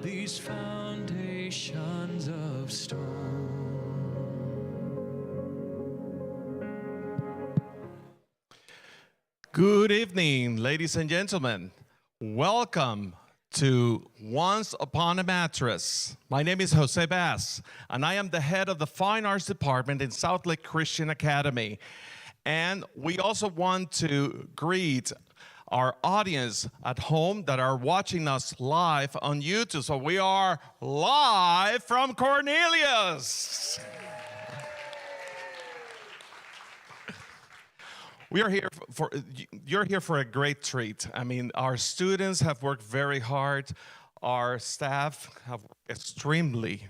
these foundations of stone. Good evening, ladies and gentlemen. Welcome to Once Upon a Mattress. My name is Jose Bass, and I am the head of the Fine Arts Department in SouthLake Christian Academy. And we also want to greet our audience at home that are watching us live on YouTube. So we are live from Cornelius. You're here for a great treat. I mean, our students have worked very hard. Our staff have worked extremely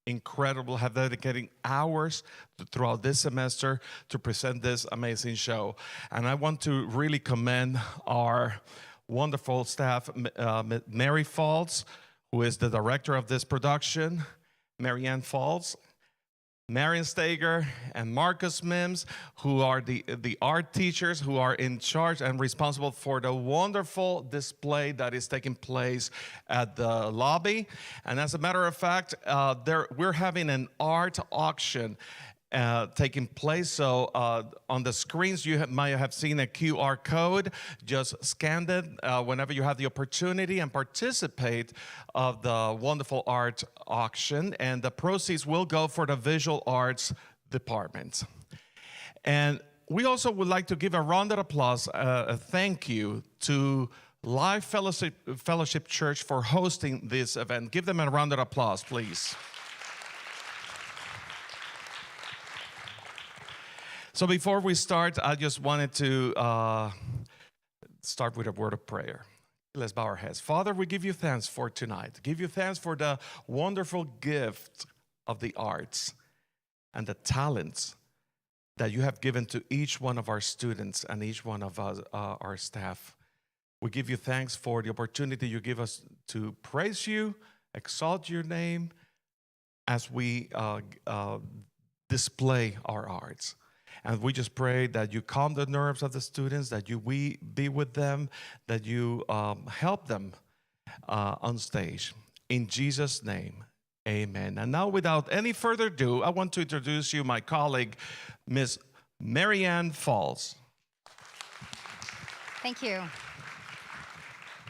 incredible, have dedicated hours throughout this semester to present this amazing show. And I want to really commend our wonderful staff, Mary Falls, who is the director of this production, Marianne Falls, Marion Stager, and Marcus Mims, who are the art teachers who are in charge and responsible for the wonderful display that is taking place at the lobby. And as a matter of fact, we're having an art auction taking place. So on the screens, you might have seen a QR code. Just scan it whenever you have the opportunity and participate of the wonderful art auction. And the proceeds will go for the visual arts department. And we also would like to give a round of applause, a thank you to Life Fellowship Church for hosting this event. Give them a round of applause, please. So before we start, I just wanted to start with a word of prayer. Let's bow our heads. Father, we give you thanks for tonight. Give you thanks for the wonderful gift of the arts and the talents that you have given to each one of our students and each one of us, our staff. We give you thanks for the opportunity you give us to praise you, exalt your name as we display our arts. And we just pray that you calm the nerves of the students, that we be with them, that you help them on stage. In Jesus' name, amen. And now, without any further ado, I want to introduce you my colleague, Miss Marianne Falls. Thank you.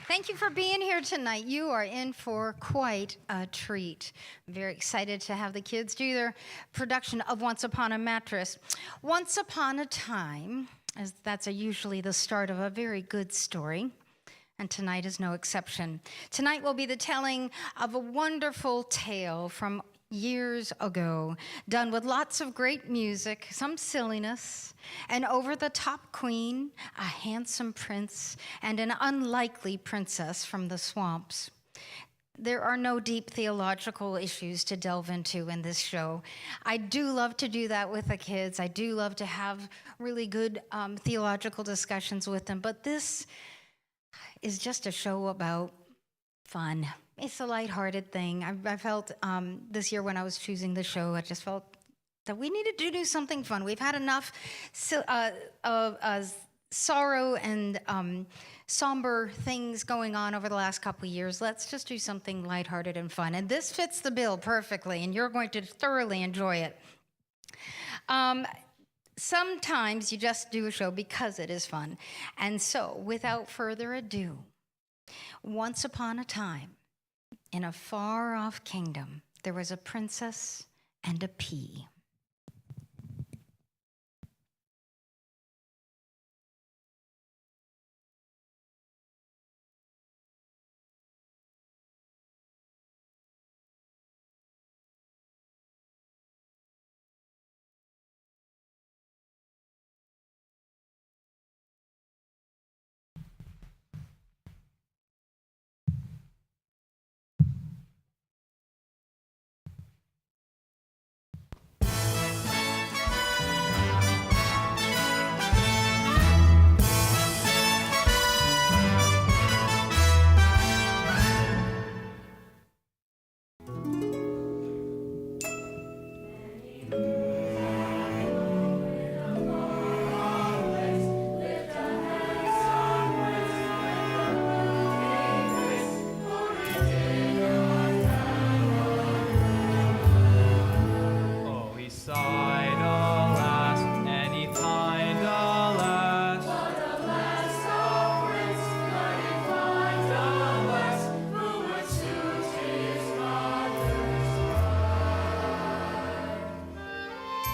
Thank you for being here tonight. You are in for quite a treat. I'm very excited to have the kids do their production of Once Upon a Mattress. Once upon a time, as that's usually the start of a very good story, and tonight is no exception. Tonight will be the telling of a wonderful tale from years ago, done with lots of great music, some silliness, an over-the-top queen, a handsome prince, and an unlikely princess from the swamps. There are no deep theological issues to delve into in this show. I do love to do that with the kids. I do love to have really good theological discussions with them, but this is just a show about fun. It's a lighthearted thing. I felt this year when I was choosing the show, I just felt that we needed to do something fun. We've had enough sorrow and somber things going on over the last couple of years. Let's just do something lighthearted and fun. And this fits the bill perfectly, and you're going to thoroughly enjoy it. Sometimes you just do a show because it is fun. And so, without further ado, once upon a time, in a far-off kingdom, there was a princess and a pea.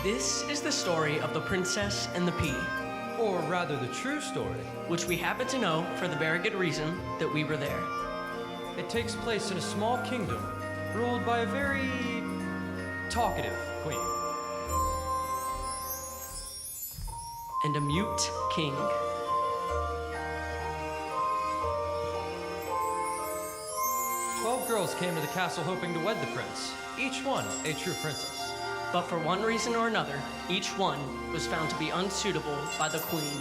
This is the story of the Princess and the Pea, Or rather, the true story. which we happen to know for the very good reason that we were there. It takes place in a small kingdom ruled by a very talkative queen. And a mute king. Twelve girls came to the castle hoping to wed the prince, each one a true princess. But for one reason or another, each one was found to be unsuitable by the queen.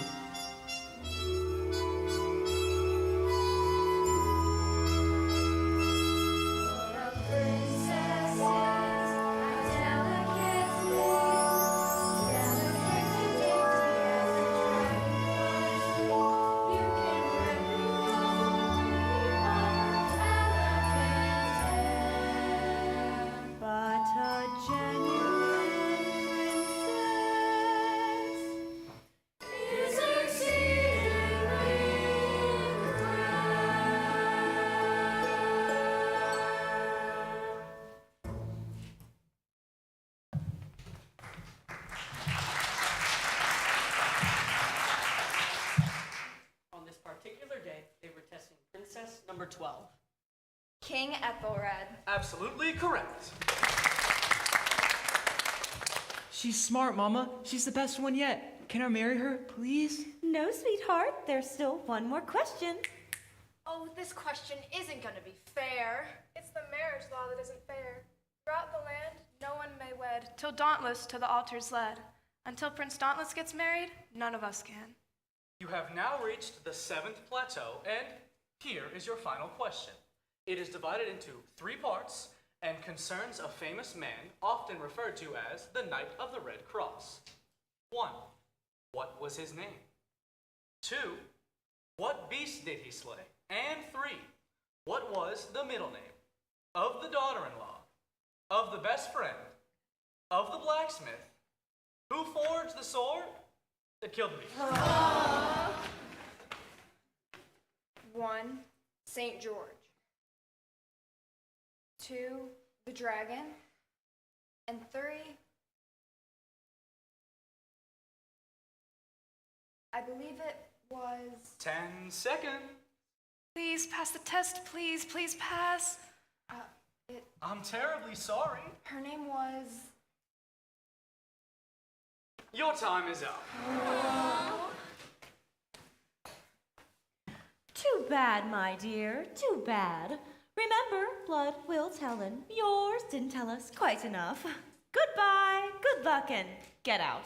But a genuine princess is exceedingly On this particular day, they were testing Princess number 12. King Ethelred. Absolutely correct. She's smart, Mama. She's the best one yet. Can I marry her, please? No, sweetheart, there's still one more question. Oh, this question isn't gonna be fair. It's the marriage law that isn't fair. Throughout the land, no one may wed, till Dauntless to the altar's led. Until Prince Dauntless gets married, none of us can. You have now reached the 7th plateau, and here is your final question. It is divided into 3 parts and concerns a famous man often referred to as the Knight of the Red Cross. 1. What was his name? 2. What beast did he slay? And 3. What was the middle name? Of the daughter-in-law, of the best friend, of the blacksmith, who forged the sword that killed me? 1. St. George. 2. The dragon. And 3. I believe it was 10 seconds. Please pass the test, please, please pass. I'm terribly sorry. her name was Your time is up. Too bad, my dear, too bad. Remember, blood will tell, and yours didn't tell us quite enough. Goodbye, good luck, and get out.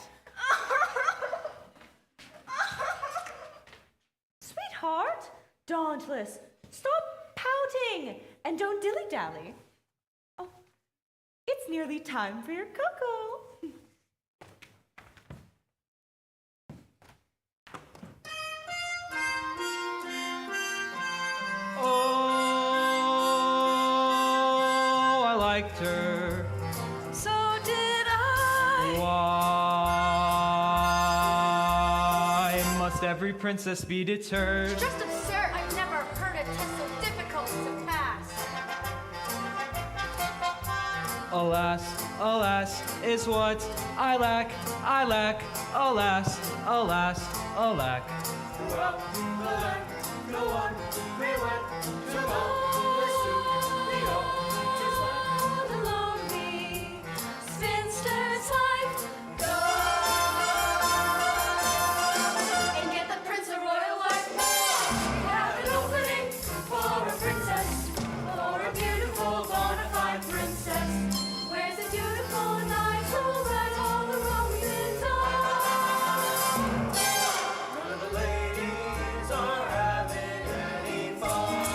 Sweetheart, Dauntless, stop pouting and don't dilly-dally. Oh, it's nearly time for your cocoa. Oh, I liked her. So did I. Why must every princess be deterred? just absurd. I've never heard a test so difficult to pass. Alas, alas, is what I lack, alas, alas, alack. Spinster's life, go and get the prince a royal wife. We have an opening for a princess, for a beautiful bona fide princess. Where's the beautiful knight who'll right all the wrongs in time? None of the ladies are having any fun.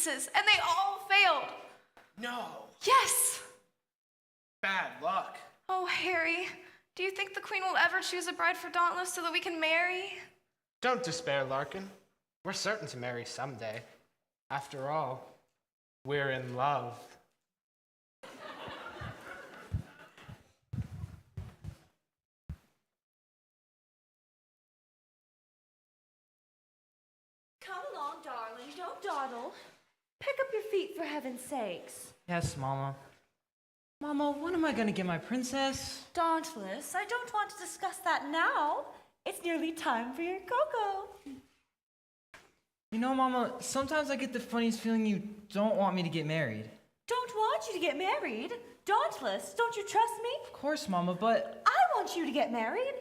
princes, and they all failed. No. Yes! Bad luck. Oh, Harry, do you think the queen will ever choose a bride for Dauntless so that we can marry? Don't despair, Larkin. We're certain to marry someday. After all, we're in love. Come along, darling. Don't dawdle. Pick up your feet for heaven's sakes. Yes, Mama. Mama, when am I gonna get my princess? Dauntless, I don't want to discuss that now. It's nearly time for your cocoa. You know, Mama, sometimes I get the funniest feeling you don't want me to get married. Don't want you to get married? Dauntless, don't you trust me? Of course, Mama, but I want you to get married.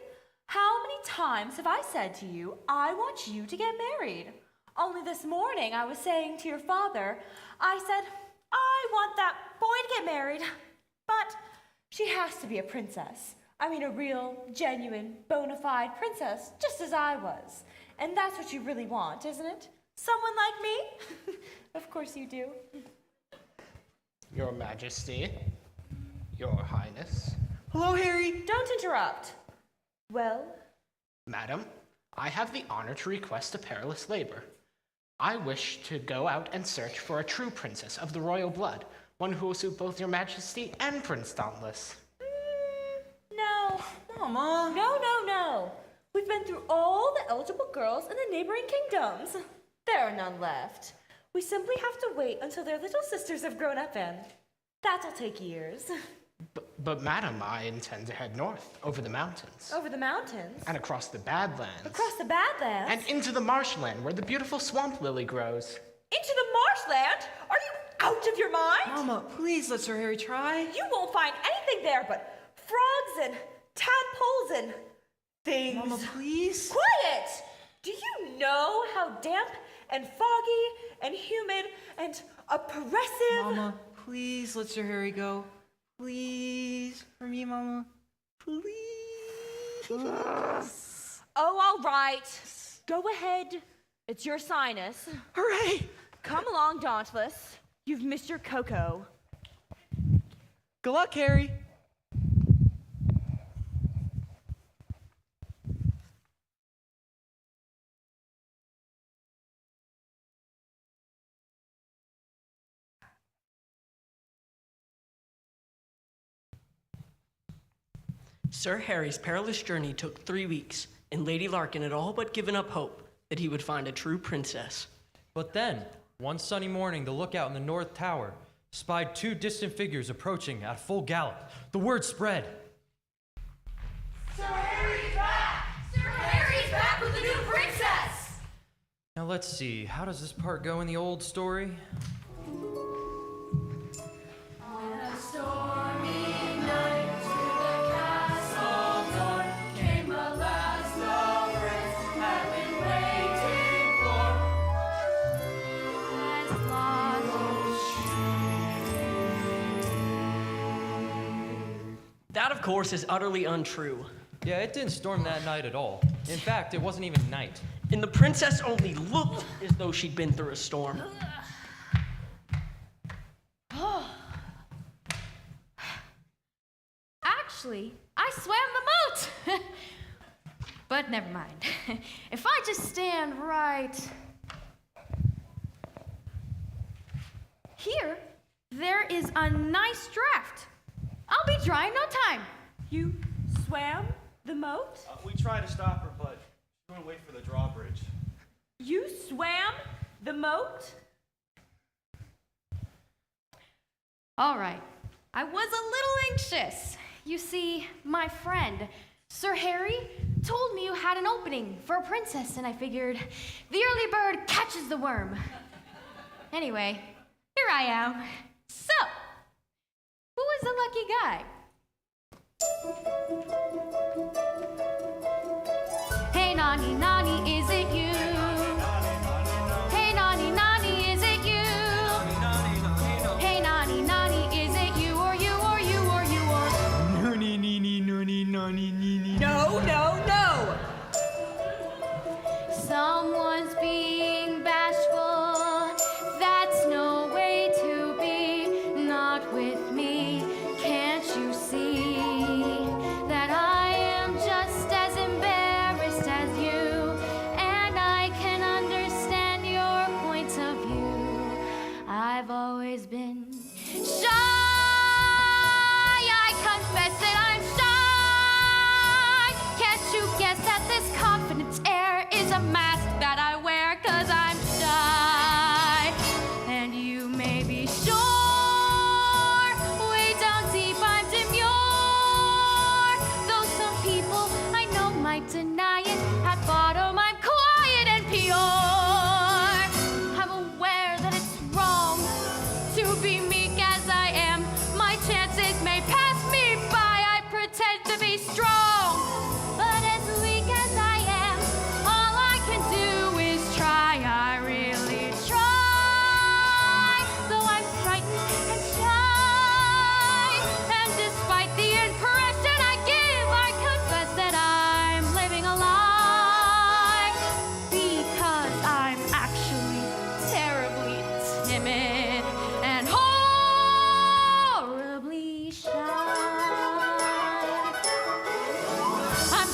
How many times have I said to you, I want you to get married? Only this morning I was saying to your father, I said, I want that boy to get married, but she has to be a princess. I mean a real, genuine, bona fide princess, just as I was. And that's what you really want, isn't it? Someone like me? Of course you do. Your Majesty, Your Highness. hello, Harry. Don't interrupt. Well, Madam, I have the honor to request a perilous labor. I wish to go out and search for a true princess of the royal blood, one who will suit both Your Majesty and Prince Dauntless. no. Mama. No. We've been through all the eligible girls in the neighboring kingdoms. There are none left. We simply have to wait until their little sisters have grown up, and that'll take years. But Madam, I intend to head north, over the mountains. Over the mountains? And across the Badlands. Across the Badlands? And into the marshland where the beautiful swamp lily grows. Into the marshland? Are you out of your mind? Mama, please let Sir Harry try. You won't find anything there but frogs and tadpoles and things. Mama, please. Quiet! Do you know how damp and foggy and humid and oppressive? Mama, please let Sir Harry go. Please. For me, Mama. Please. Oh, all right. Go ahead. It's your sinus. Hooray! Come along, Dauntless. You've missed your cocoa. Good luck, Harry. Sir Harry's perilous journey took 3 weeks, and Lady Larkin had all but given up hope that he would find a true princess. But then, one sunny morning, the lookout in the North Tower spied 2 distant figures approaching at full gallop. The word spread. Sir Harry's back! Sir Harry's back with a new princess! Now let's see, how does this part go in the old story? On a stormy night to the castle door came the last the prince had been waiting for. That, of course, is utterly untrue. Yeah, it didn't storm that night at all. In fact, it wasn't even night. And the princess only looked as though she'd been through a storm. Actually, I swam the moat! But never mind. If I just stand right here, there is a nice draft. I'll be dry in no time. You swam the moat? We tried to stop her, but she wouldn't wait for the drawbridge. You swam the moat? All right. I was a little anxious. You see, my friend, Sir Harry, told me you had an opening for a princess, and I figured the early bird catches the worm. Anyway, here I am. So, who is the lucky guy? Hey, Nani, Nani, is it you? Hey, Nani, Nani, is it you? Hey, Nani, Nani, is it you or you or you or you or? Nani, nini, nani, nani, nini. No, no, no! Someone's being bashful. That's no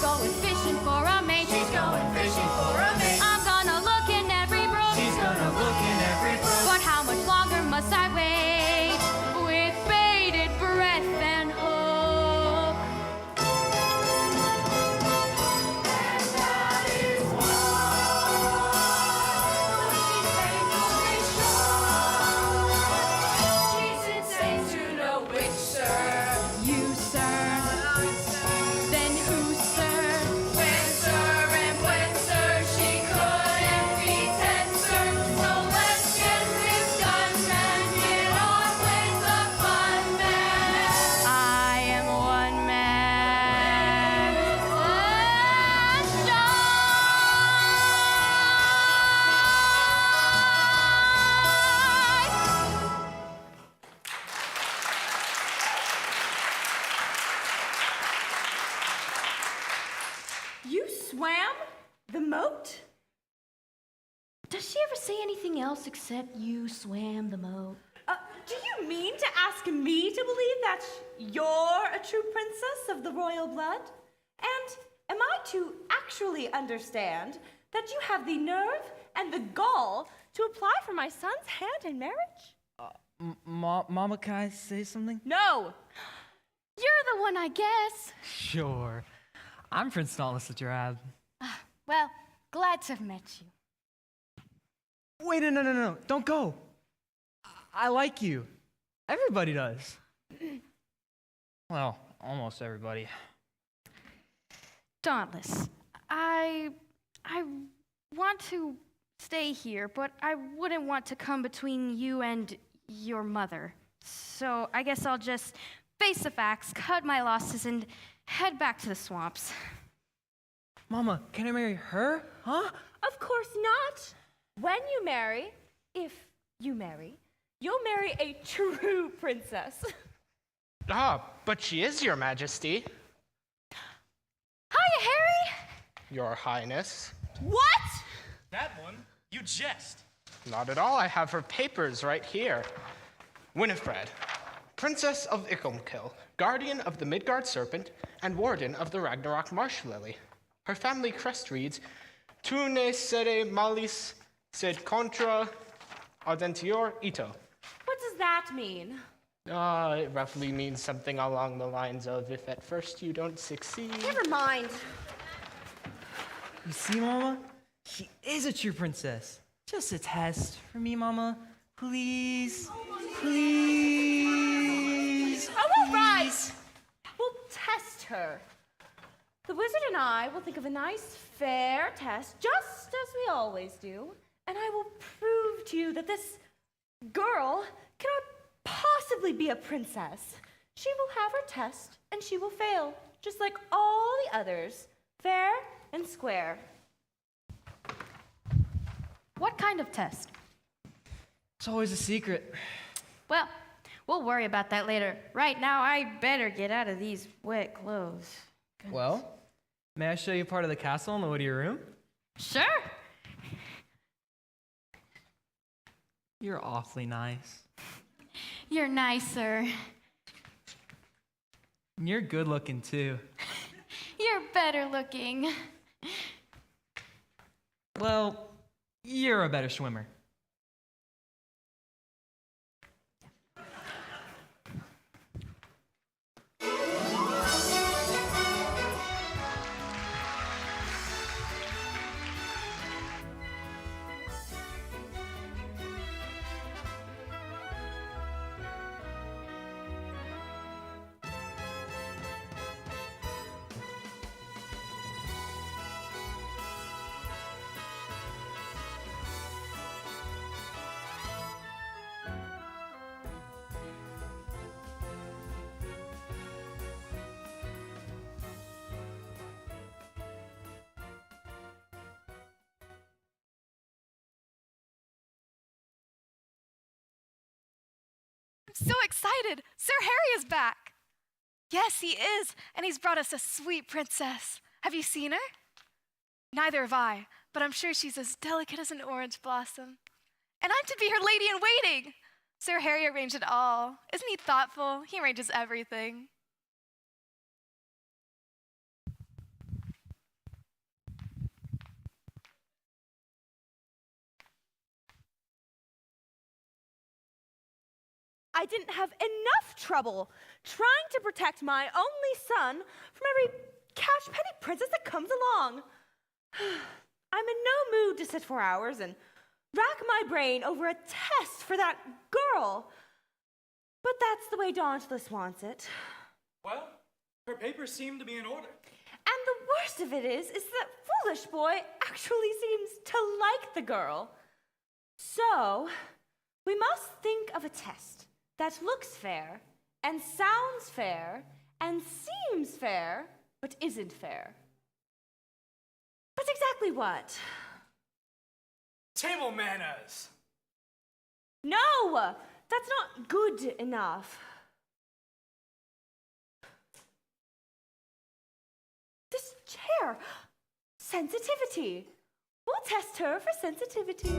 going fishing for a mate. She's going fishing for a mate. I'm gonna look in every brook. She's gonna look in every brook. But how much longer must I wait with bated breath and hope? And that is why she's faithfully sure. She sits safe to know which, sir. You, sir. Then who, sir? When, sir, and when, sir, she couldn't be tenser. So let's get this done and get on with the fun, man. I am one man. You swam the moat? Does she ever say anything else except you swam the moat? Do you mean to ask me to believe that you're a true princess of the royal blood? And am I to actually understand that you have the nerve and the gall to apply for my son's hand in marriage? Mama, can I say something? No! You're the one, I guess. Sure. I'm Prince Dauntless the Giraffe. Well, glad to have met you. Wait, no. Don't go. I like you. Everybody does. Well, almost everybody. Dauntless, I want to stay here, but I wouldn't want to come between you and your mother. So I guess I'll just face the facts, cut my losses, and head back to the swamps. Mama, can I marry her? Huh? Of course not. When you marry, if you marry, you'll marry a true princess. But she is, Your Majesty. Hiya, Harry! Your Highness. What? That one? You jest. Not at all. I have her papers right here. Winifred, Princess of Icklekill, guardian of the Midgard Serpent and warden of the Ragnarok Marsh Lily. Her family crest reads, Tu ne sere malis sed contra audentior ito. What does that mean? It roughly means something along the lines of, if at first you don't succeed. Never mind. You see, Mama? She is a true princess. Just a test for me, Mama. Please. Please. Oh, all right. We'll test her. The wizard and I will think of a nice, fair test, just as we always do, and I will prove to you that this girl cannot possibly be a princess. She will have her test, and she will fail, just like all the others, fair and square. What kind of test? It's always a secret. Well, we'll worry about that later. Right now, I better get out of these wet clothes. Goodness. Well, may I show you part of the castle on the way to your room? Sure. You're awfully nice. You're nicer. And you're good looking, too. You're better looking. Well, you're a better swimmer. I'm so excited! Sir Harry is back! Yes, he is, and he's brought us a sweet princess. Have you seen her? Neither have I, but I'm sure she's as delicate as an orange blossom. And I'm to be her lady in waiting. Sir Harry arranged it all. Isn't he thoughtful? He arranges everything. I didn't have enough trouble trying to protect my only son from every catch-penny princess that comes along. I'm in no mood to sit for hours and rack my brain over a test for that girl. But that's the way Dauntless wants it. Well, her papers seem to be in order. And the worst of it is that foolish boy actually seems to like the girl. So, we must think of a test that looks fair, and sounds fair, and seems fair, but isn't fair. But exactly what? Table manners. No! That's not good enough. This chair. Sensitivity. We'll test her for sensitivity.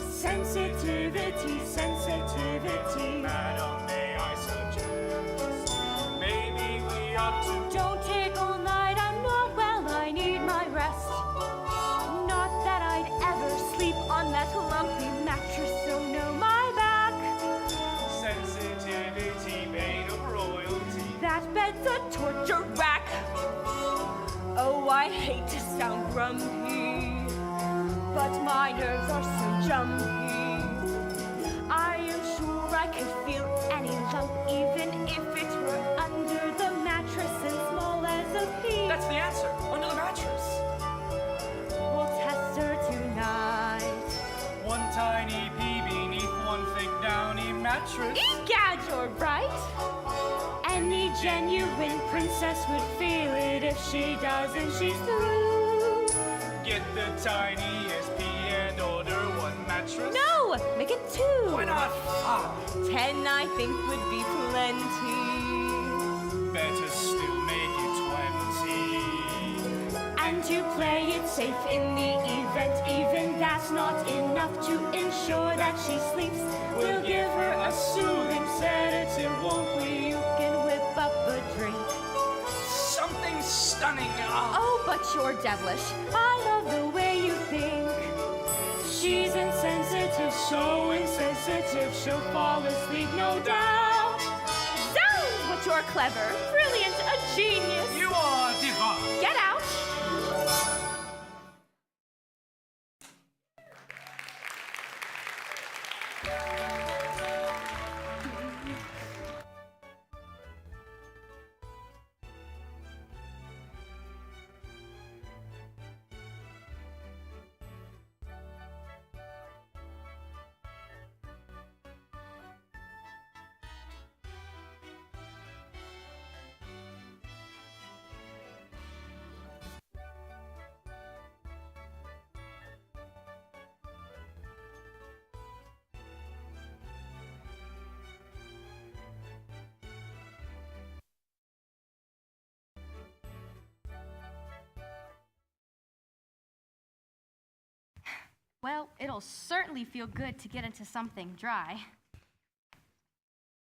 Sensitivity, sensitivity. Madam, may I suggest maybe we ought to... Don't take all night, I'm not well, I need my rest. Not that I'd ever sleep on that lumpy mattress, so no, my back. Sensitivity made of royalty. That bed's a torture rack. Oh, I hate to sound grumpy, but my nerves are so jumpy. I am sure I could feel any lump, even if it were under the mattress and small as a pea. That's the answer. Under the mattress. We'll test her tonight. One tiny pea beneath one thick downy mattress. Egad, you're right. Any genuine princess would feel it. If she doesn't, she's through. Get the tiniest pea and order one mattress. No, make it 2. Why not 5? 10, I think, would be plenty. Better still make it 20. And to play it safe in the event, even that's not enough to ensure that she sleeps. We'll give her a soothing sedative, won't we? You can whip up a drink. Something stunning. Oh, but you're devilish. I love the way you think. She's insensitive, so insensitive, she'll fall asleep, no doubt. Zounds, but you're clever, brilliant, a genius. You are divine. Get out. Well, it'll certainly feel good to get into something dry.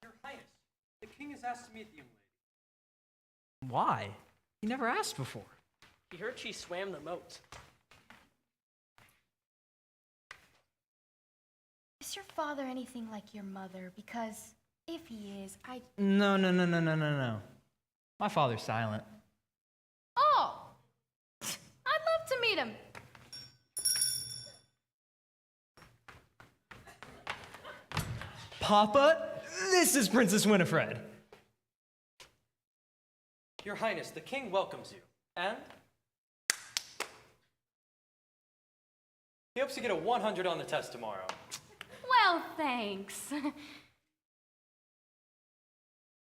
Your Highness, the king has asked to meet the young lady. Why? He never asked before. He heard she swam the moat. Is your father anything like your mother? Because if he is, No. My father's silent. Oh! I'd love to meet him. Papa, this is Princess Winifred. Your Highness, the king welcomes you. And he hopes to get a 100 on the test tomorrow. Well, thanks.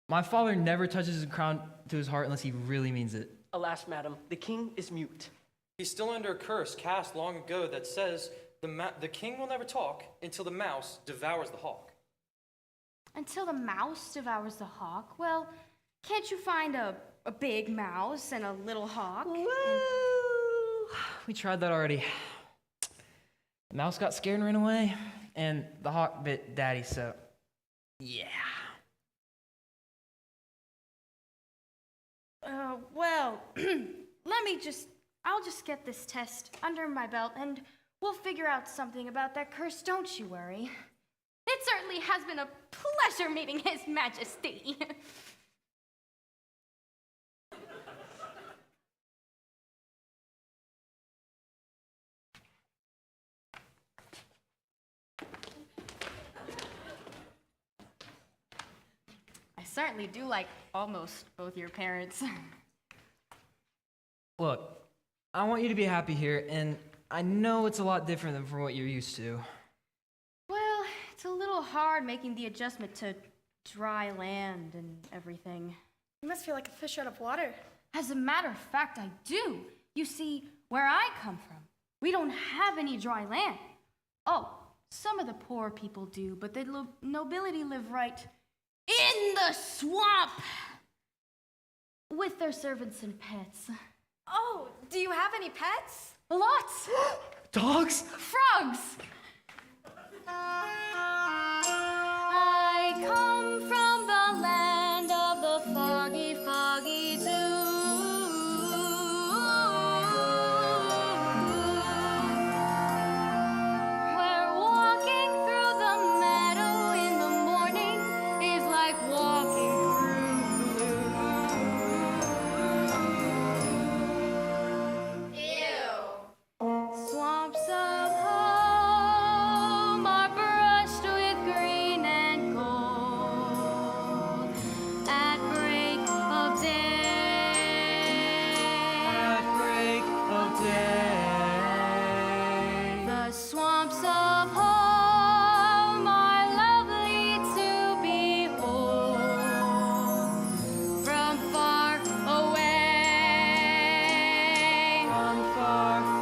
My father never touches his crown to his heart unless he really means it. Alas, madam, the king is mute. He's still under a curse cast long ago that says the king will never talk until the mouse devours the hawk. Until the mouse devours the hawk? Well, can't you find a big mouse and a little hawk? Well, we tried that already. The mouse got scared and ran away, and the hawk bit Daddy, so yeah. Well, I'll just get this test under my belt and we'll figure out something about that curse, don't you worry. It certainly has been a pleasure meeting His Majesty. I certainly do like almost both your parents. Look, I want you to be happy here, and I know it's a lot different than from what you're used to. Well, it's a little hard making the adjustment to dry land and everything. You must feel like a fish out of water. As a matter of fact, I do. You see, where I come from, we don't have any dry land. Oh, some of the poor people do, but the nobility live right in the swamp with their servants and pets. Oh, do you have any pets? Lots. Dogs? Frogs. I come from the land of the foggy, foggy zoo. Where walking through the meadow in the morning is like walking through blue. Ew. Swamps of home are brushed with green and gold at break of day. At break of day. The swamps of home are lovely to behold from far away. From far away.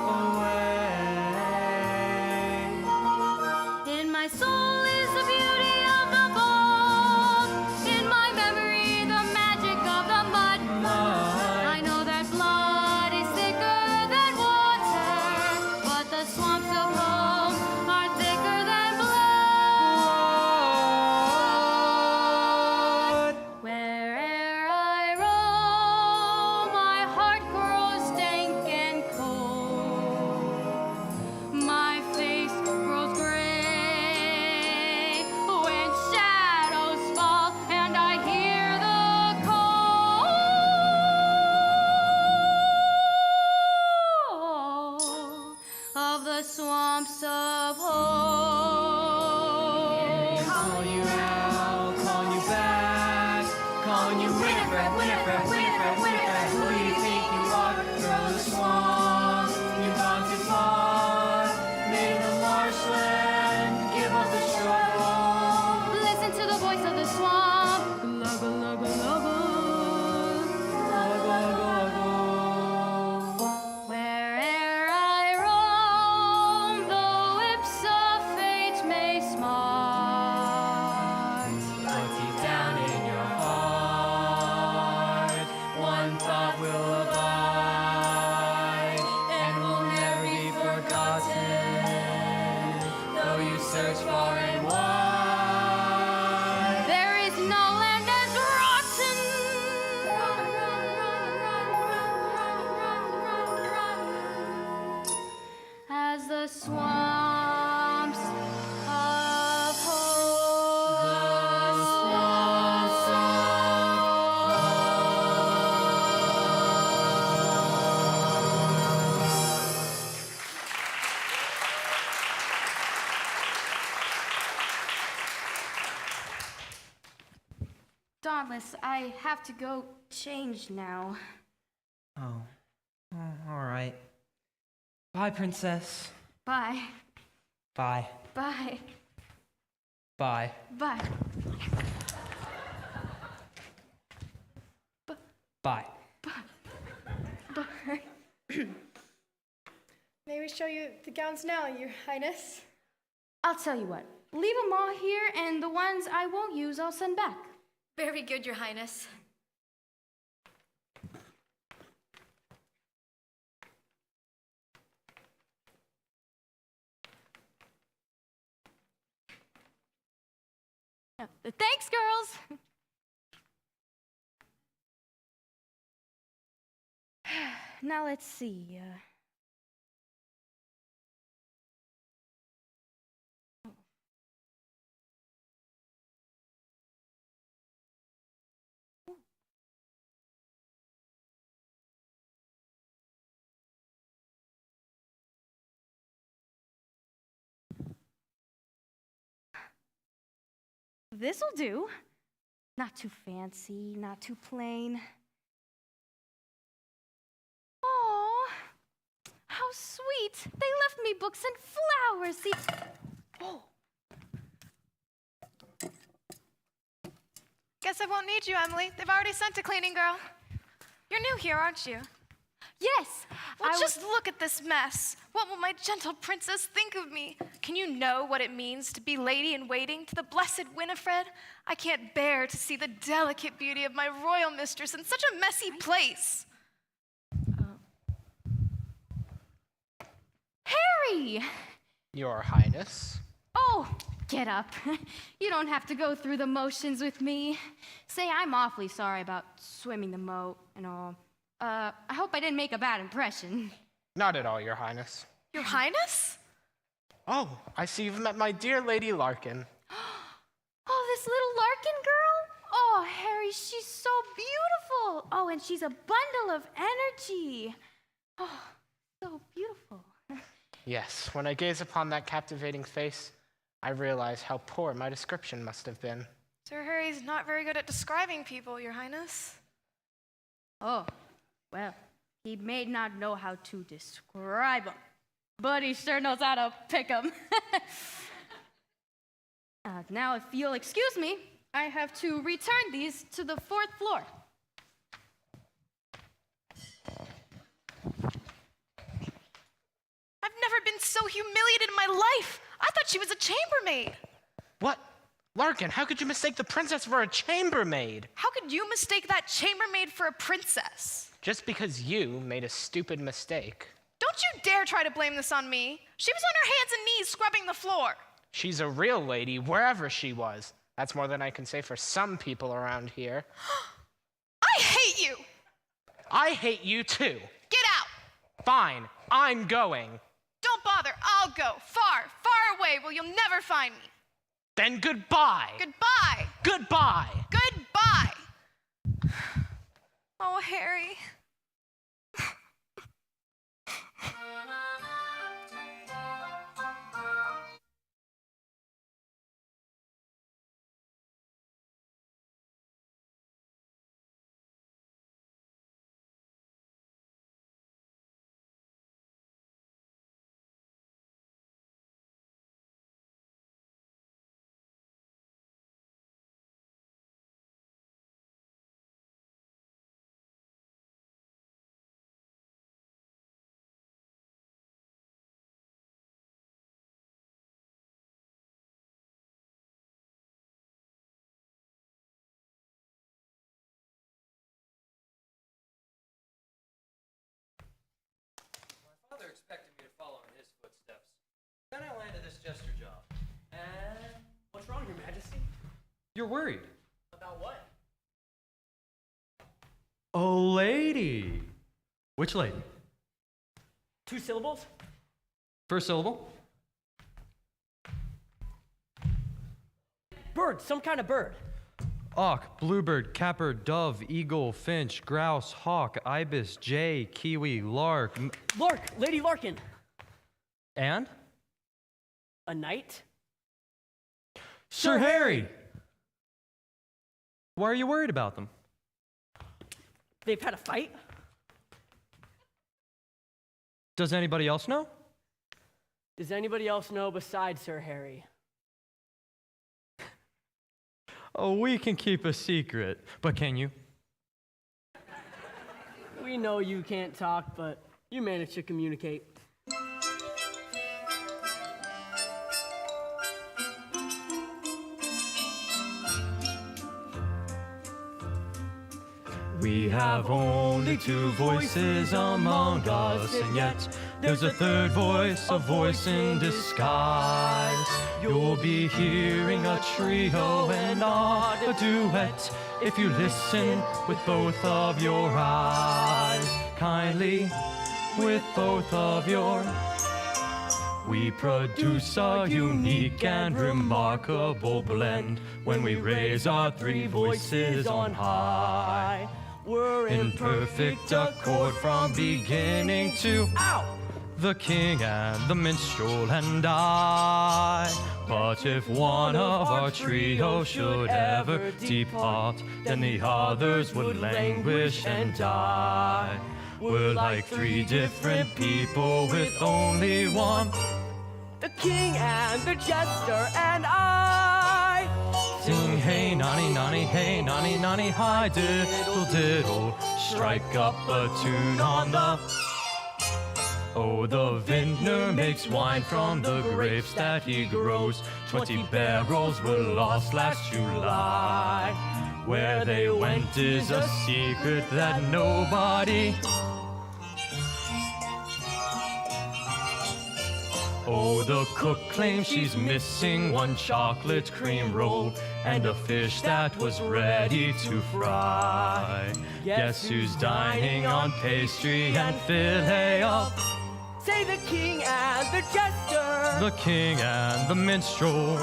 In my soul is the beauty of the bold. In my memory, the magic of the mud. I know that blood is thicker than water, but the swamps of home are thicker than blood. Where'er I roam, my heart grows dank and cold. My face grows gray when shadows fall and I hear the call of the swamps of home. Calling you out, calling you back, calling you Winifred, Winifred, Winifred, Winifred. Who do you think you are? Through the swamp, you've gone too far. Made the marshland give up the struggle. Listen to the voice of the swamp. Glugga, lugga, lugga. Where'er I roam, the whips of fate may smart. But deep down in your heart, one thought will abide and will never be forgotten. Though you search far and wide, There is no land as rotten. Run, run, run, run, run, run, run, run, run. As the swamps of home. Dauntless, I have to go change now. Oh, all right. Bye, princess. Bye. Bye. Bye. Bye. Bye. Bye. Bye. May we show you the gowns now, Your Highness? I'll tell you what. Leave them all here, and the ones I won't use, I'll send back. Very good, Your Highness. Thanks, girls. Now let's see. this'll do. Not too fancy, not too plain. Oh, how sweet. They left me books and flowers. See, oh. Guess I won't need you, Emily. They've already sent a cleaning girl. You're new here, aren't you? Yes. Well, just look at this mess. What will my gentle princess think of me? Can you know what it means to be lady in waiting to the blessed Winifred? I can't bear to see the delicate beauty of my royal mistress in such a messy place. Harry! Your Highness. Oh, get up. You don't have to go through the motions with me. Say, I'm awfully sorry about swimming the moat and all. I hope I didn't make a bad impression. Not at all, Your Highness. Your Highness? Oh, I see you've met my dear Lady Larkin. Oh, this little Larkin girl? Oh, Harry, she's so beautiful. Oh, and she's a bundle of energy. Oh, so beautiful. Yes, when I gaze upon that captivating face, I realize how poor my description must have been. Sir Harry's not very good at describing people, Your Highness. Oh, well, he may not know how to describe them, but he sure knows how to pick them. Now, if you'll excuse me, I have to return these to the 4th floor. I've never been so humiliated in my life. I thought she was a chambermaid. What? Larkin, how could you mistake the princess for a chambermaid? How could you mistake that chambermaid for a princess? Just because you made a stupid mistake. Don't you dare try to blame this on me. She was on her hands and knees scrubbing the floor. She's a real lady wherever she was. That's more than I can say for some people around here. I hate you. I hate you too. Get out. Fine, I'm going. Don't bother. I'll go far, far away where you'll never find me. Then goodbye. Goodbye. Goodbye. Goodbye. Oh, Harry. My father expected me to follow in his footsteps. Then I landed this jester job. And what's wrong, Your Majesty? You're worried. About what? A lady. Which lady? 2 syllables? First syllable. Bird, some kind of bird. Auk, bluebird, catbird, dove, eagle, finch, grouse, hawk, ibis, jay, kiwi, lark. Lark, Lady Larkin. And? A knight? Sir Harry! Why are you worried about them? They've had a fight? Does anybody else know? Does anybody else know besides Sir Harry? Oh, we can keep a secret, but can you? We know you can't talk, but you manage to communicate. We have only 2 voices among us, and yet there's a 3rd voice, a voice in disguise. You'll be hearing a trio and not a duet if you listen with both of your eyes. Kindly, with both of your. We produce a unique and remarkable blend when we raise our 3 voices on high. We're In perfect accord from beginning to Ow! the king and the minstrel and I. But if one of our trio should ever depart, then the others would languish and die. We're like three different people with only one. The king and the jester and I. Sing hey nonny nonny, hey nonny nonny, hi diddle diddle. Strike up a tune on the... Oh, the vintner makes wine from the grapes that he grows. 20 barrels were lost last July. Where they went is a secret that nobody... Oh, the cook claims she's missing one chocolate cream roll and a fish that was ready to fry. Guess who's dining on pastry and filet up? Say the king and the jester. The king and the minstrel.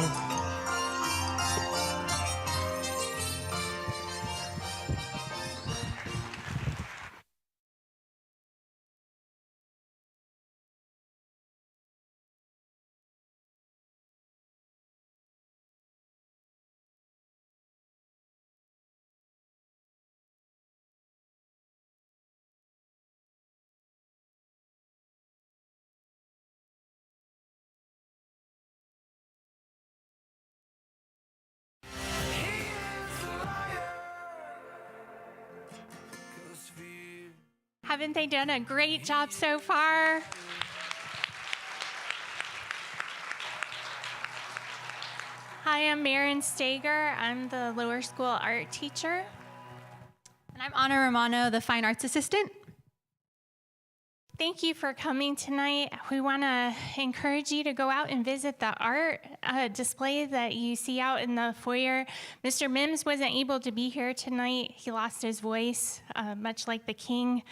Haven't they done a great job so far? Hi, I'm Maren Stager. I'm the lower school art teacher. And I'm Anna Romano, the fine arts assistant. Thank you for coming tonight. We want to encourage you to go out and visit the art display that you see out in the foyer. Mr. Mims wasn't able to be here tonight. He lost his voice, much like the king.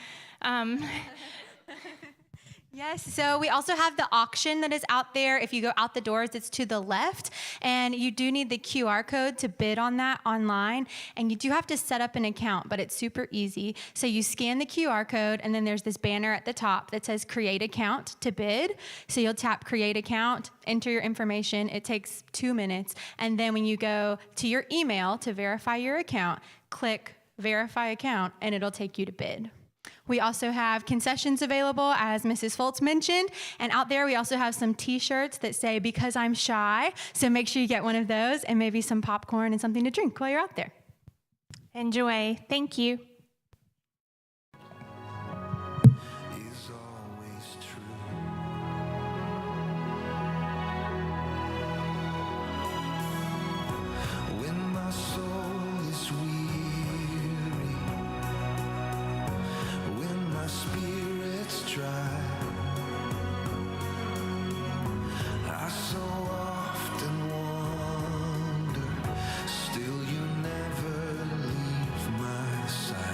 Yes, so we also have the auction that is out there. If you go out the doors, it's to the left, and you do need the QR code to bid on that online, and you do have to set up an account, but it's super easy. So you scan the QR code, and then there's this banner at the top that says Create Account to bid. So you'll tap Create Account, enter your information. It takes 2 minutes, and then when you go to your email to verify your account, click Verify Account, and it'll take you to bid. We also have concessions available, as Mrs. Foltz mentioned, and out there we also have some t-shirts that say, "Because I'm shy," so make sure you get one of those, and maybe some popcorn and something to drink while you're out there. Enjoy. Thank you. Still you never leave my side.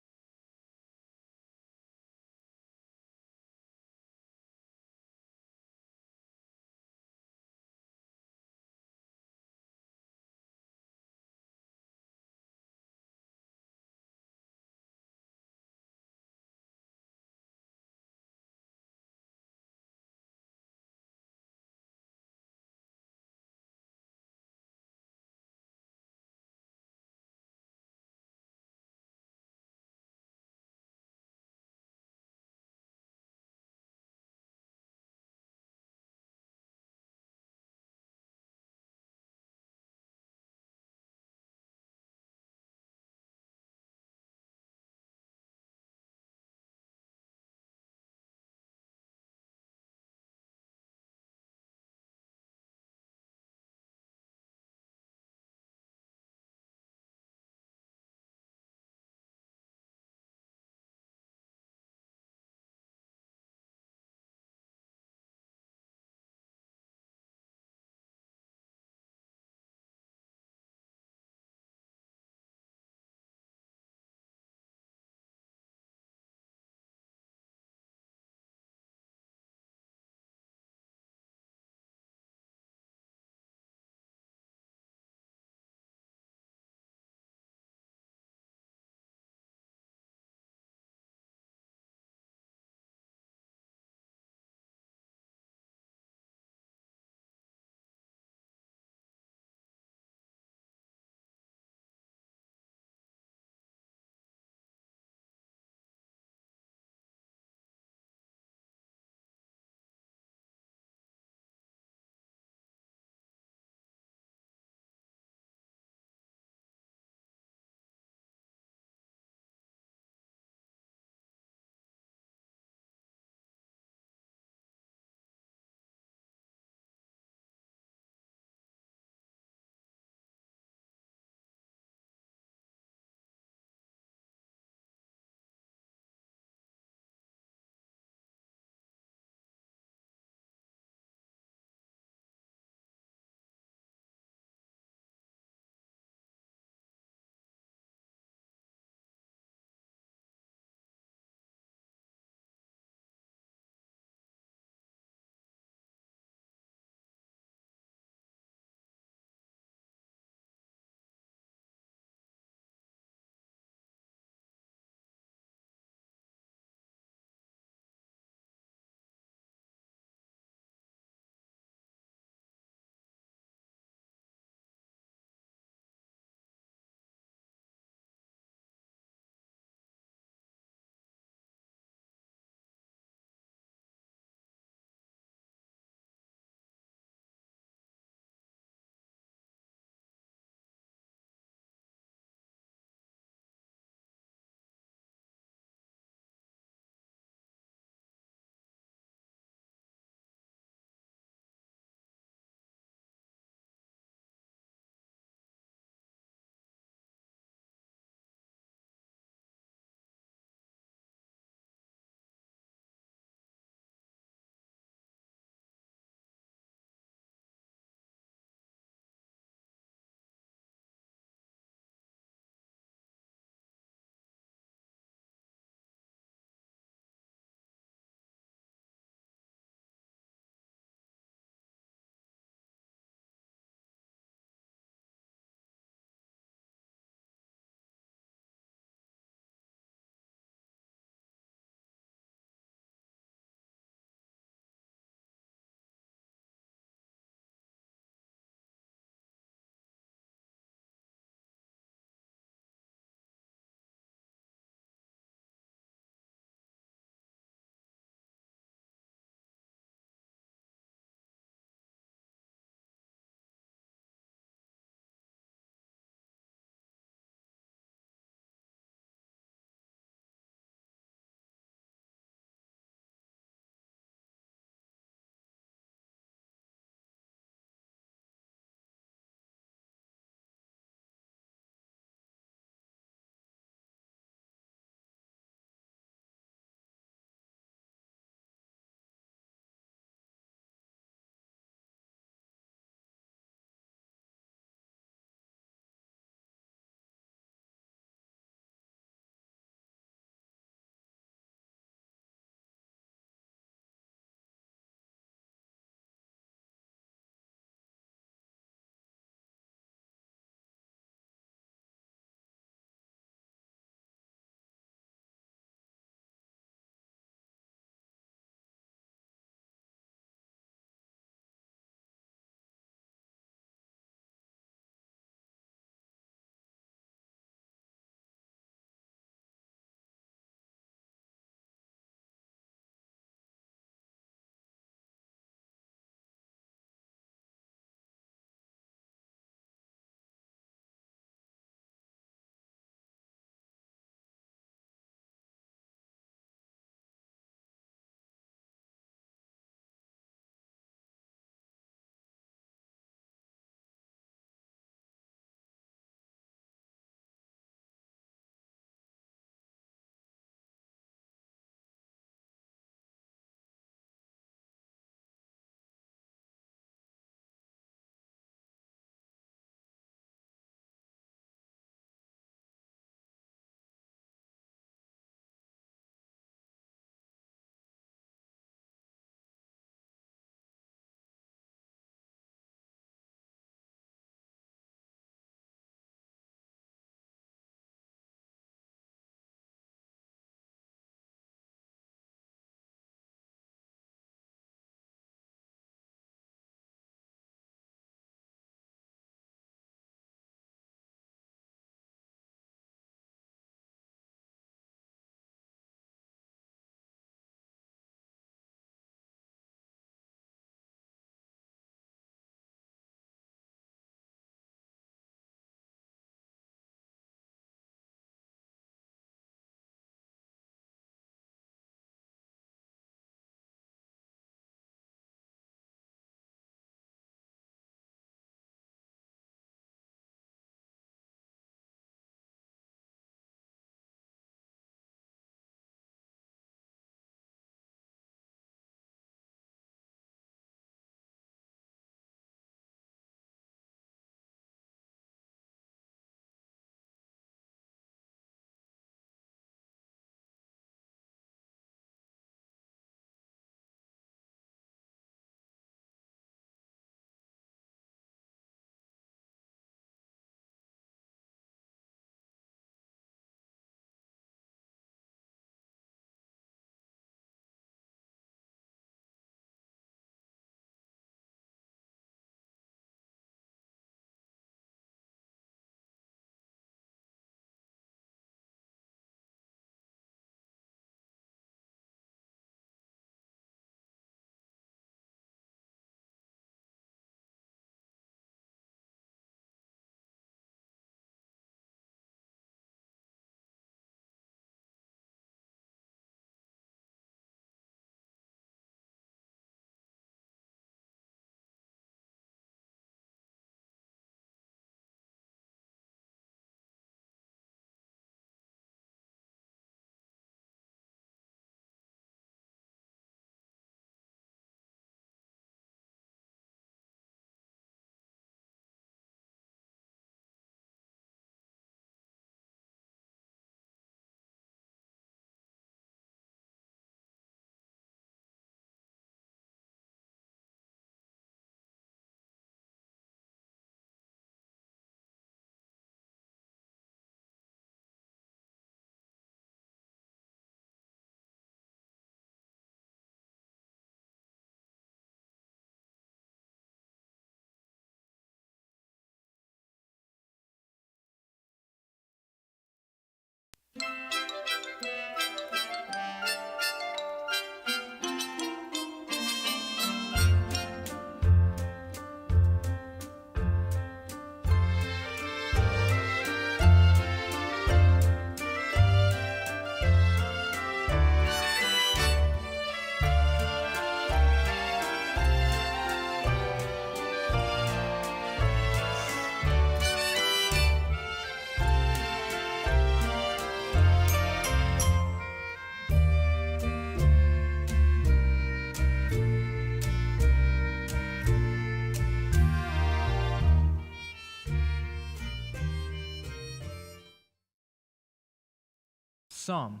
Some.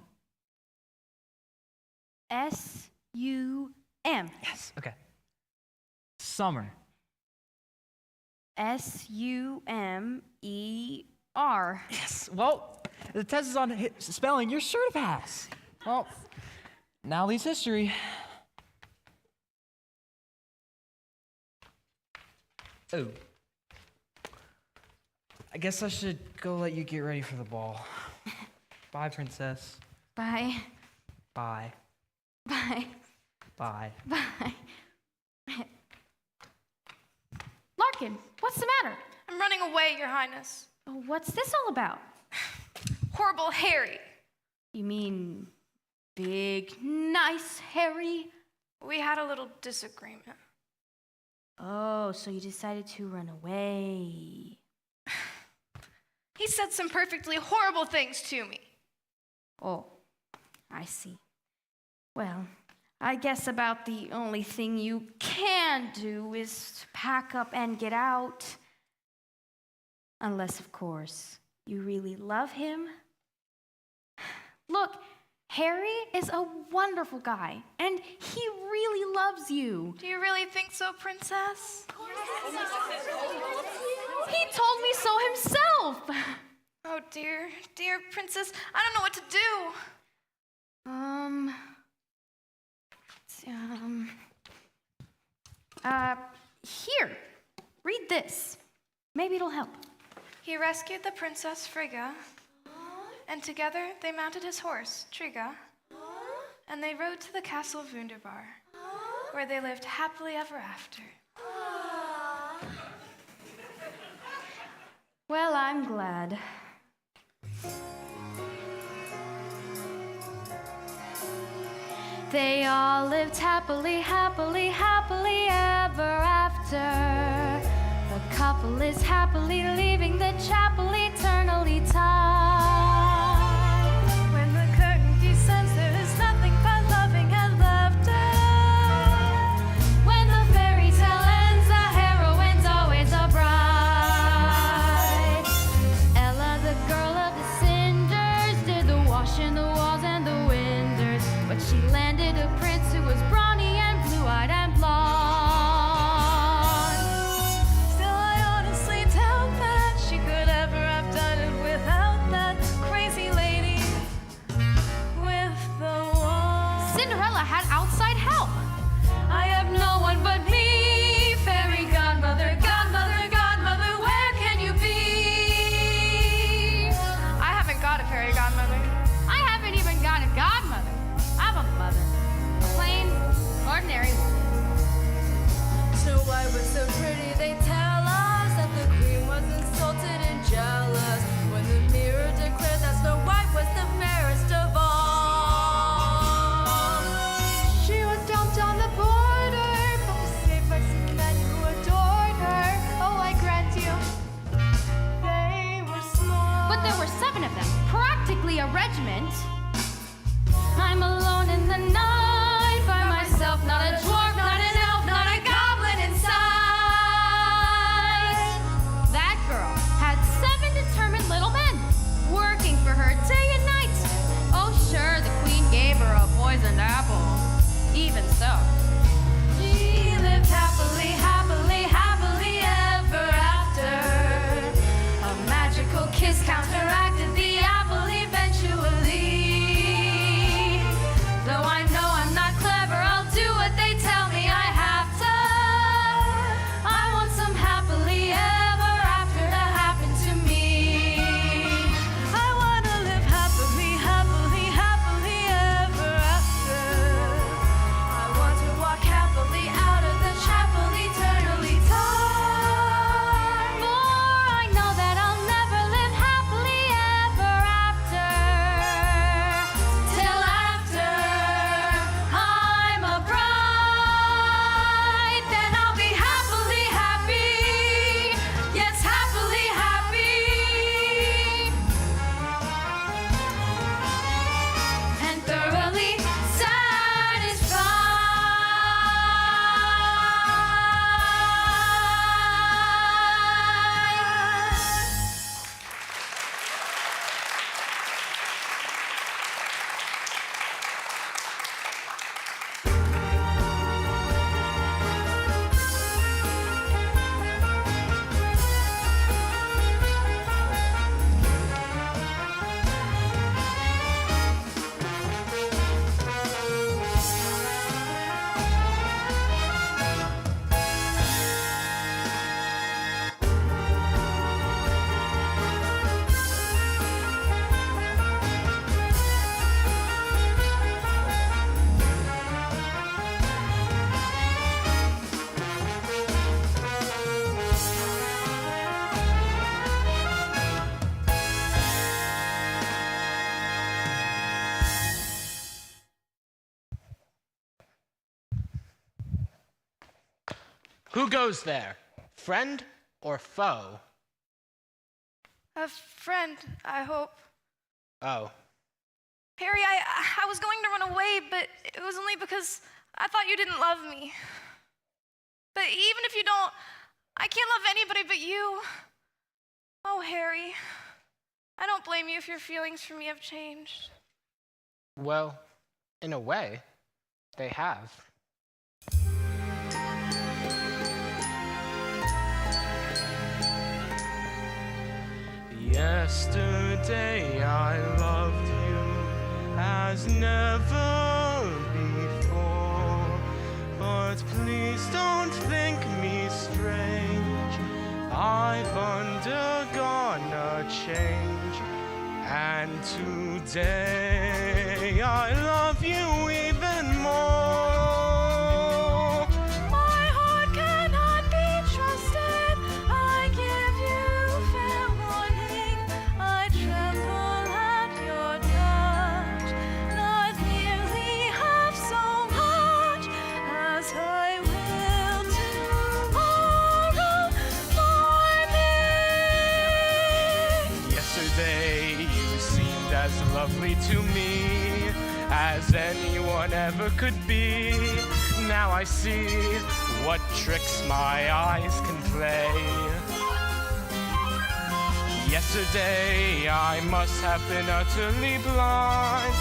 S-U-M. Yes, okay. Summer. S-U-M-E-R. Yes, well, the test is on spelling. You're sure to pass. Well, now leaves history. Oh. I guess I should go let you get ready for the ball. Bye, princess. Bye. Bye. Bye. Bye. Bye. Larkin, what's the matter? I'm running away, Your Highness. Oh, what's this all about? Horrible Harry. You mean big, nice Harry? We had a little disagreement. Oh, so you decided to run away. He said some perfectly horrible things to me. Oh, I see. Well, I guess about the only thing you can do is pack up and get out. Unless, of course, you really love him. Look, Harry is a wonderful guy, and he really loves you. Do you really think so, Princess? He told me so himself. Oh, dear, dear Princess, I don't know what to do. Here, read this. Maybe it'll help. He rescued the Princess Frigga, and together they mounted his horse, Trigga, and they rode to the castle of Wunderbar, where they lived happily ever after. Well, I'm glad. They all lived happily, happily, happily ever after. The couple is happily leaving the chapel eternally tied. When the curtain descends, there is nothing but loving and laughter. When the fairy tale ends, the heroine's always a bride. Ella, the girl of the cinders, did the washing, the walls, and the windows. But she landed a prince who was brawny and blue-eyed and blonde. Still, I honestly doubt that she could ever have done it without that crazy lady with the wand. Cinderella had outside help. I have no one but me, fairy godmother, godmother, godmother, where can you be? I haven't got a fairy godmother. I haven't even got a godmother. I have a mother, a plain, ordinary woman. Snow White was so pretty, they tell us that the queen was insulted and jealous when the mirror declared that Snow White was the fairest of all. She was dumped on the border, but was saved by some men who adored her. Oh, I grant you, they were small. But there were 7 of them, practically a regiment. I'm alone in the night by myself, not a dwarf, not an elf, not a goblin inside. That girl had 7 determined little men working for her day and night. Oh, sure, the queen gave her a poisoned apple. Even so, she lived happily, happily, happily ever after. A magical kiss counteracted the apple eventually. Though I know Who goes there? Friend or foe? A friend, I hope. Oh. Harry, I was going to run away, but it was only because I thought you didn't love me. But even if you don't, I can't love anybody but you. Oh, Harry, I don't blame you if your feelings for me have changed. Well, in a way, they have. Yesterday I loved you as never before, but please don't think me strange. I've undergone a change, and today I love you even more. My heart cannot be trusted. I give you fair warning. I tremble at your touch, not nearly half so much as I will tomorrow morning. Yesterday you seemed as lovely to me as anyone ever could be. Now I see what tricks my eyes can play. Yesterday I must have been utterly blind,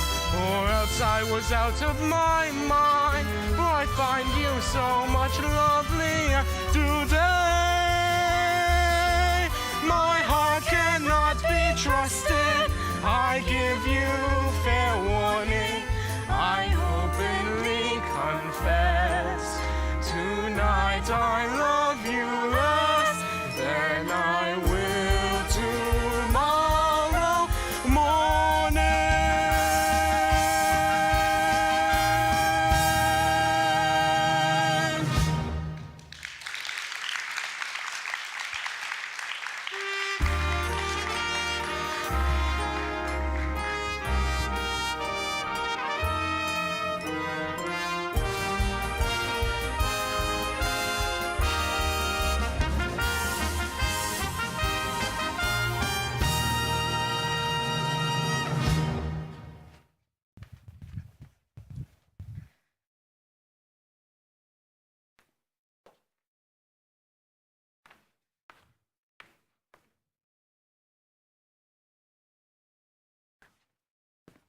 or else I was out of my mind. For I find you so much lovelier today. My heart cannot be trusted. I give you fair warning. I openly confess. Tonight I love you less than I will tomorrow morning.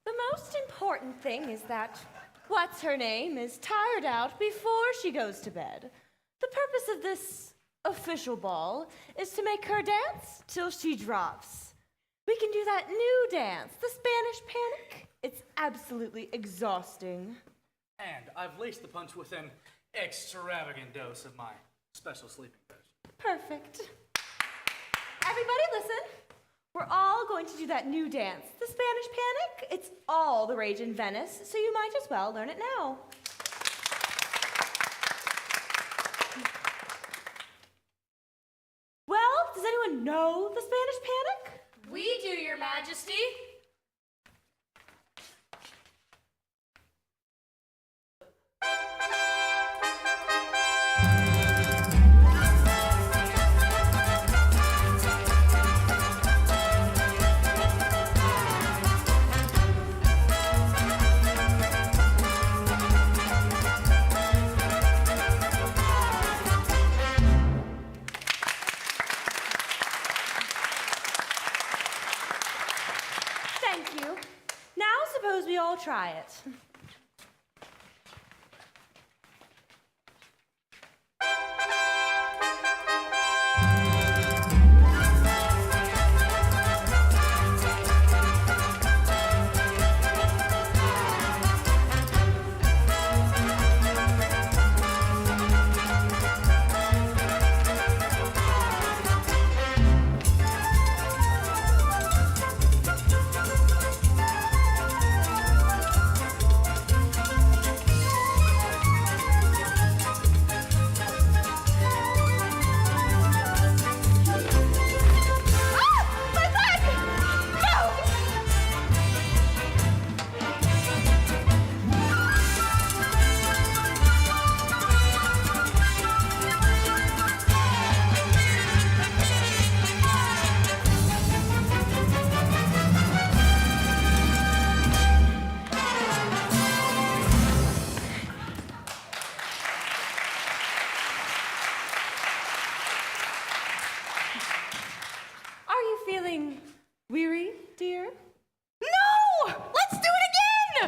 The most important thing is that what's-her-name is tired out before she goes to bed. The purpose of this official ball is to make her dance till she drops. We can do that new dance, the Spanish Panic. It's absolutely exhausting. And I've laced the punch with an extravagant dose of my special sleeping potion. Perfect. Everybody listen. We're all going to do that new dance, the Spanish Panic. It's all the rage in Venice, so you might as well learn it now. Well, does anyone know the Spanish Panic? We do, Your Majesty. Thank you. Now suppose we all try it.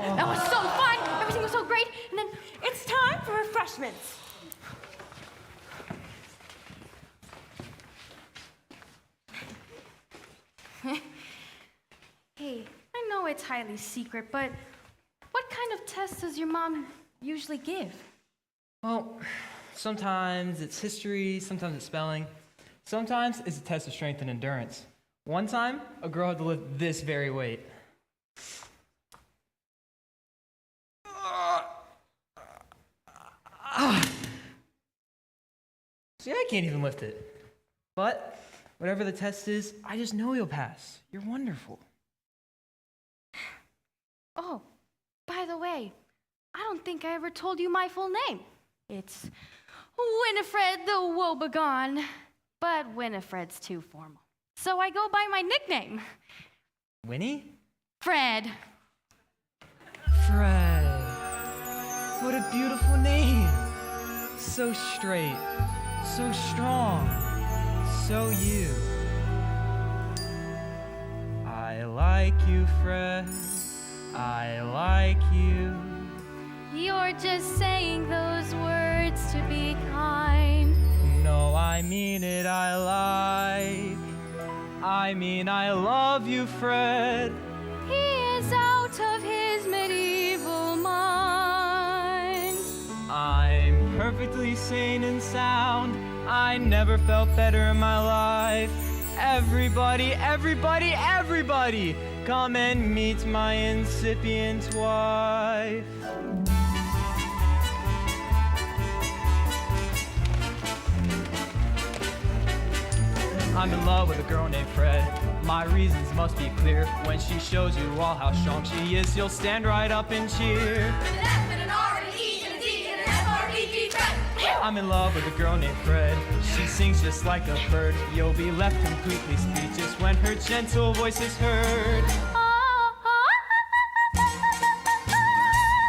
That was so fun. Everything was so great. And then it's time for refreshments. Hey, I know it's highly secret, but what kind of tests does your mom usually give? Well, sometimes it's history, sometimes it's spelling, sometimes it's a test of strength and endurance. One time, a girl had to lift this very weight. See, I can't even lift it. But whatever the test is, I just know you'll pass. You're wonderful. Oh, by the way, I don't think I ever told you my full name. It's Winifred the Woebegone, but Winifred's too formal. So I go by my nickname. Winnie? Fred. Fred. What a beautiful name. So straight, so strong, so you. I like you, Fred. I like you. You're just saying those words to be kind. No, I mean it, I mean I love you, Fred. He is out of his medieval mind. I'm perfectly sane and sound. I never felt better in my life. Everybody, everybody, everybody, come and meet my incipient wife. I'm in love with a girl named Fred. My reasons must be clear. When she shows you all how strong she is, you'll stand right up and cheer. With an F and an R and an E and a D and an F-R-E-D, Fred. I'm in love with a girl named Fred. She sings just like a bird. You'll be left completely speechless when her gentle voice is heard.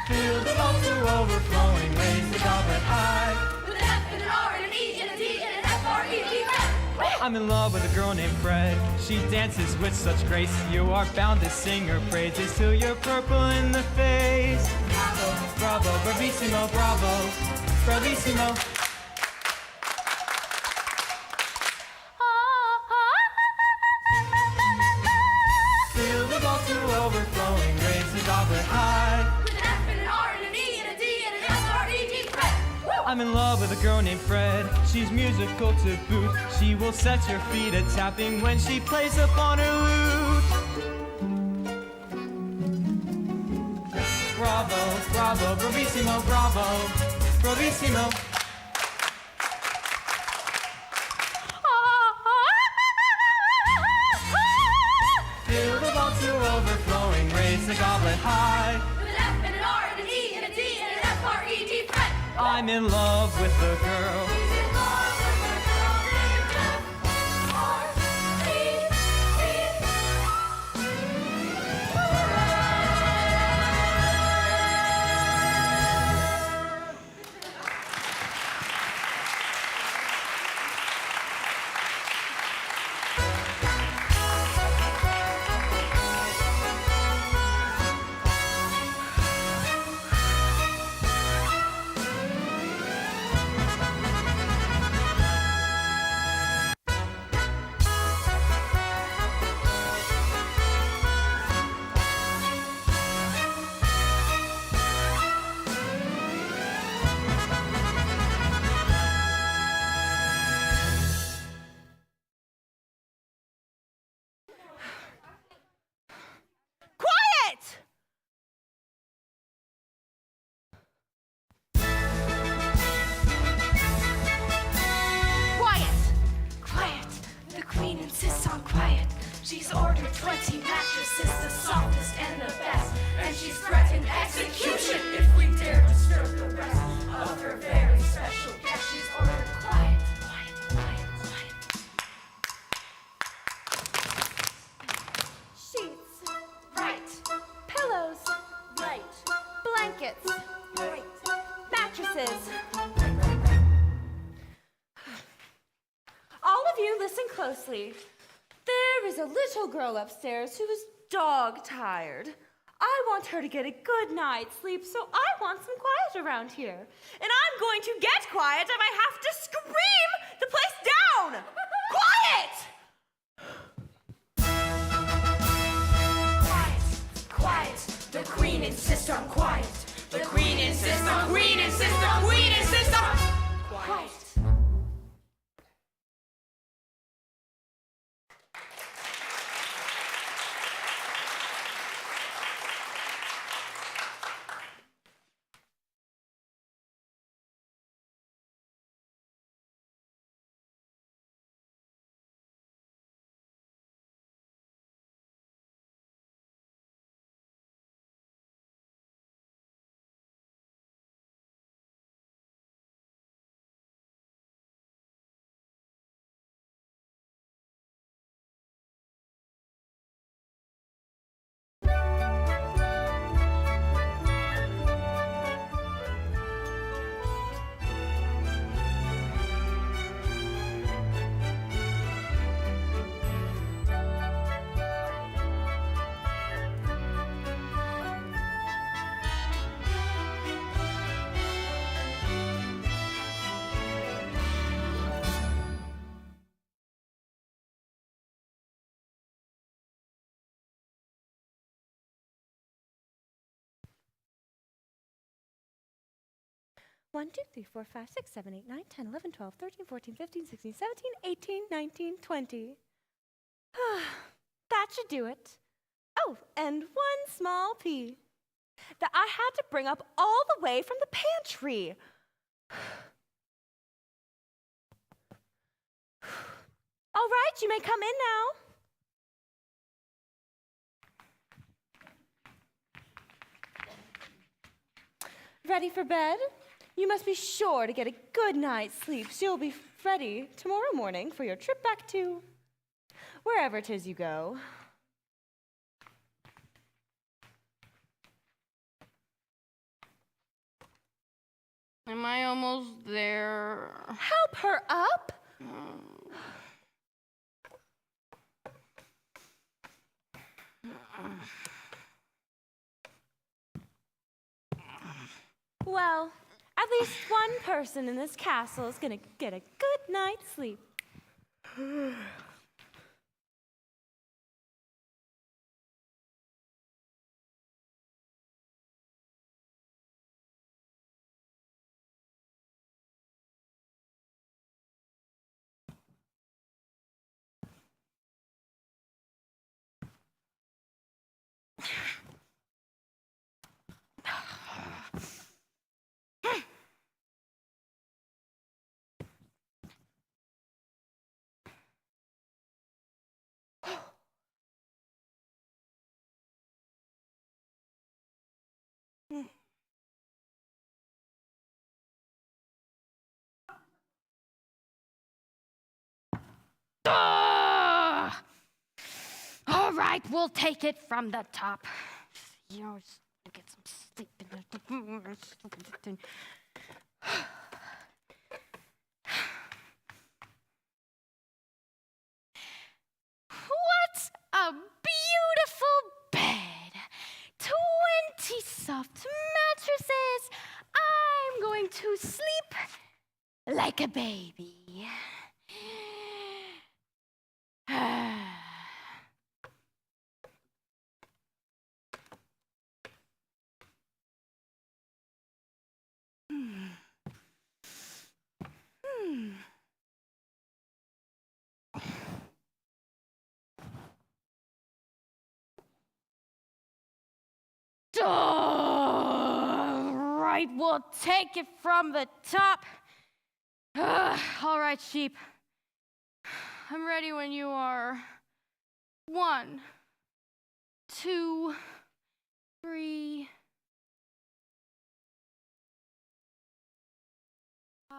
Fill the bowl to overflowing, raise the goblet high. With an F and an R and an E and a D and an F-R-E-D, Fred. I'm in love with a girl named Fred. She dances with such grace. You are bound to sing her praises till you're purple in the face. Bravo, bravo, bravissimo, bravo, bravissimo. Fill the bowl to overflowing, raise the goblet high. With an F and an R and an E and a D and an F-R-E-D, Fred. I'm in love with a girl named Fred. She's musical to boot. She will set your feet a tapping when she plays upon her lute. Bravo, bravo, bravissimo, bravo, bravissimo. Fill the bowl to overflowing, raise the goblet high. With an F and an R and an E and a D and an F-R-E-D, Fred. I'm in love with the girl. He's in love with a girl named She's ordered 20 mattresses, the softest and the best. And she's threatened execution if we dare disturb the rest of her very special guest. She's ordered quiet, quiet, quiet, quiet. Sheets. Right. Pillows. Right. Blankets. Right. Mattresses. All of you listen closely. There is a little girl upstairs who is dog-tired. I want her to get a good night's sleep, so I want some quiet around here. And I'm going to get quiet if I have to scream the place down! Quiet! Quiet! The Queen insists on quiet. The Queen insists on, Queen insists on, Queen insists on quiet. One, 2, 3, 4, 5, 6, 7, 8, 9, 10, 11, 12, 13, 14, 15, 16, 17, 18, 19, 20. That should do it. Oh, and one small P that I had to bring up all the way from the pantry. All right, you may come in now. Ready for bed? You must be sure to get a good night's sleep so you'll be ready tomorrow morning for your trip back to wherever it is you go. Am I almost there? Help her up? Well, at least one person in this castle is gonna get a good night's sleep. All right, we'll take it from the top. You know, just get some sleep in there. What a beautiful bed. 20 soft mattresses. I'm going to sleep like a baby. All right, we'll take it from the top. All right, sheep. I'm ready when you are. 1, 2, 3, 5.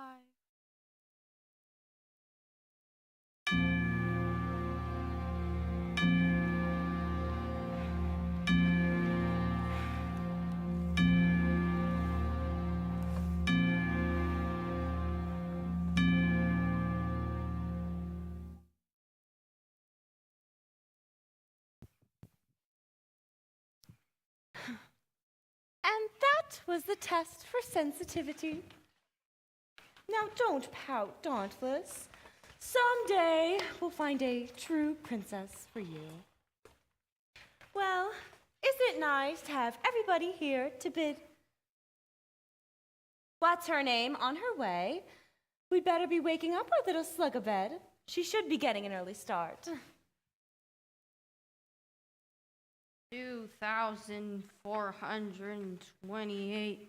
That was the test for sensitivity. Now don't pout, Dauntless. Someday we'll find a true princess for you. Well, isn't it nice to have everybody here to bid what's her name on her way? We'd better be waking up our little slug-a-bed. She should be getting an early start. 2,428.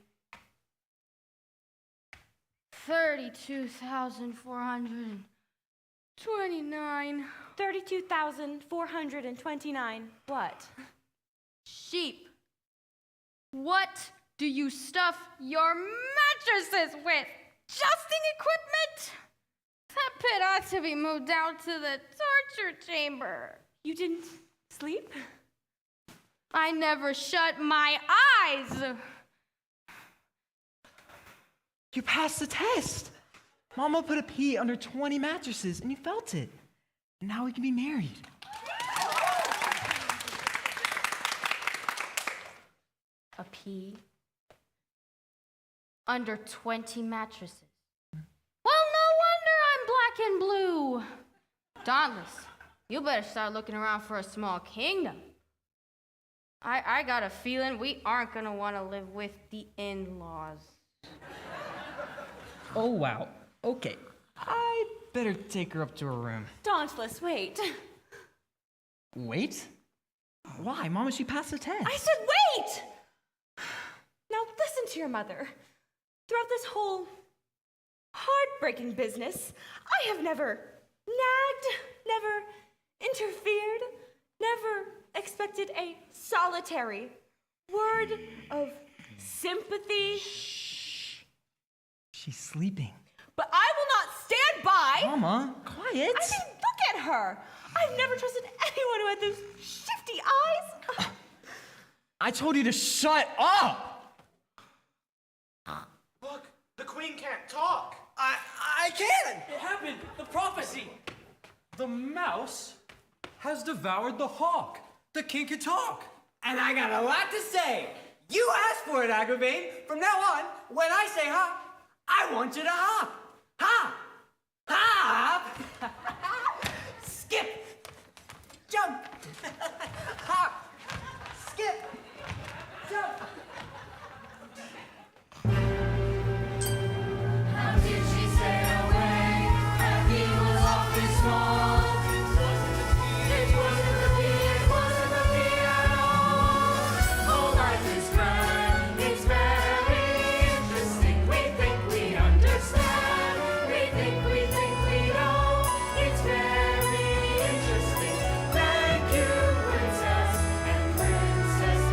32,429. 32,429. What? Sheep. What do you stuff your mattresses with? Adjusting equipment? That pit ought to be moved out to the torture chamber. You didn't sleep? I never shut my eyes. You passed the test. Mama put a pea under 20 mattresses and you felt it. And now we can be married. A pea under 20 mattresses. Well, no wonder I'm black and blue. Dauntless, you better start looking around for a small kingdom. I got a feeling we aren't gonna want to live with the in-laws. Oh, wow. Okay. I better take her up to her room. Dauntless, wait. Wait? Why? Mama, she passed the test. I said wait! Now listen to your mother. Throughout this whole heartbreaking business, I have never nagged, never interfered, never expected a solitary word of sympathy. Shh. She's sleeping. But I will not stand by. Mama, quiet. I mean, look at her. I've never trusted anyone who had those shifty eyes. I told you to shut up. Look, the queen can't talk. I can. It happened! The prophecy! The mouse has devoured the hawk. The king can talk. And I got a lot to say. You asked for it, Agravain. From now on, when I say hop, I want you to hop. Hop. Hop. Skip. Jump. Hop. Skip. Jump. How did she stay away? And he was awfully small. It wasn't the bee, it wasn't the bee at all. Oh, life is grand, it's very interesting. We think we understand. We think we know. It's very interesting. Thank you, Princess and Princess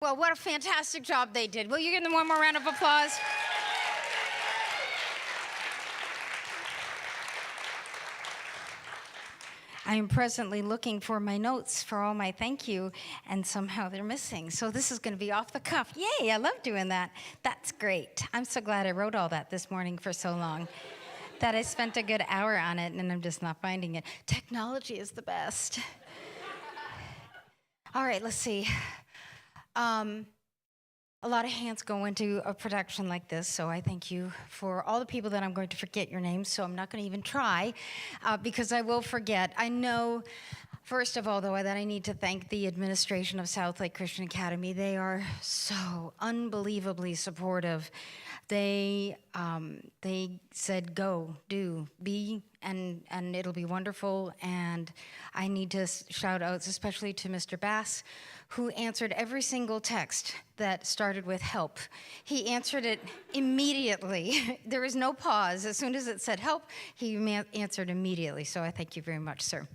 Well, what a fantastic job they did. Will you give them one more round of applause? I am presently looking for my notes for all my thank you, and somehow they're missing. So this is going to be off the cuff. Yay, I love doing that. That's great. I'm so glad I wrote all that this morning for so long that I spent a good hour on it, and I'm just not finding it. Technology is the best. All right, let's see. A lot of hands go into a production like this, so I thank you for all the people that I'm going to forget your names, so I'm not going to even try because I will forget. I know, first of all, though, that I need to thank the administration of SouthLake Christian Academy. They are so unbelievably supportive. They said, go, do, be, and it'll be wonderful. And I need to shout outs, especially to Mr. Bass, who answered every single text that started with help. He answered it immediately. There was no pause. As soon as it said help, he answered immediately. So I thank you very much, sir.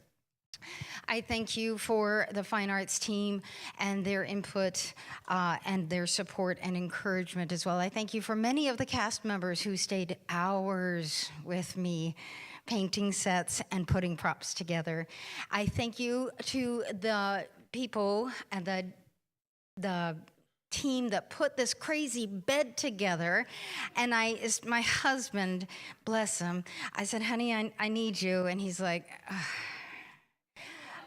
I thank you for the fine arts team and their input and their support and encouragement as well. I thank you for many of the cast members who stayed hours with me painting sets and putting props together. I thank you to the people and the team that put this crazy bed together. And it's my husband, bless him, I said, honey, I need you. And he's like,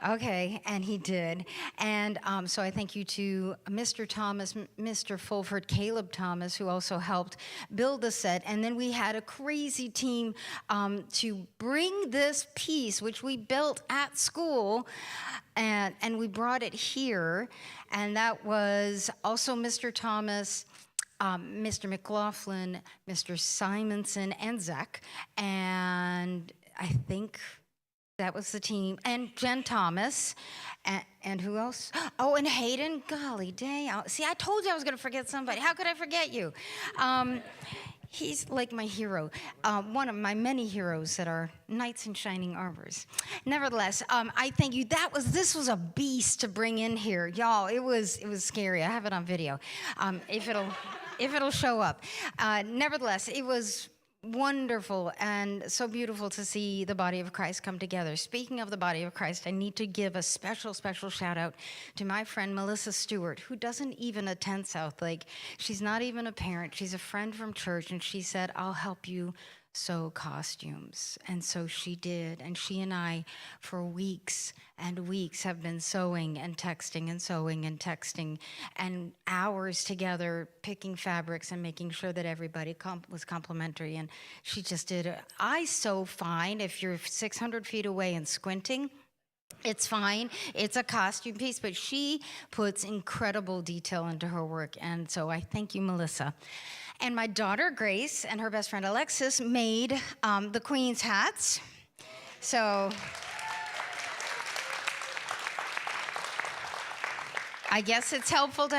okay, and he did. And so I thank you to Mr. Thomas, Mr. Fulford, Caleb Thomas, who also helped build the set. And then we had a crazy team to bring this piece, which we built at school, and we brought it here. And that was also Mr. Thomas, Mr. McLaughlin, Mr. Simonson, and Zach. And I think that was the team. And Jen Thomas. And who else? Oh, and Hayden. Golly dang. See, I told you I was going to forget somebody. How could I forget you? He's like my hero. One of my many heroes that are knights in shining armors. Nevertheless, I thank you. This was a beast to bring in here. Y'all, it was scary. I have it on video. If it'll show up. Nevertheless, it was wonderful and so beautiful to see the body of Christ come together. Speaking of the body of Christ, I need to give a special shout out to my friend Melissa Stewart, who doesn't even attend SouthLake. She's not even a parent. She's a friend from church, and she said, I'll help you sew costumes. And so she did, and she and I, for weeks and weeks, have been sewing and texting and sewing and texting, and hours together picking fabrics and making sure that everybody was complimentary. And she just did it. I sew fine if you're 600 feet away and squinting. It's fine. It's a costume piece, but she puts incredible detail into her work. And so I thank you, Melissa. And my daughter, Grace, and her best friend, Alexis, made the Queen's hats. So I guess it's helpful to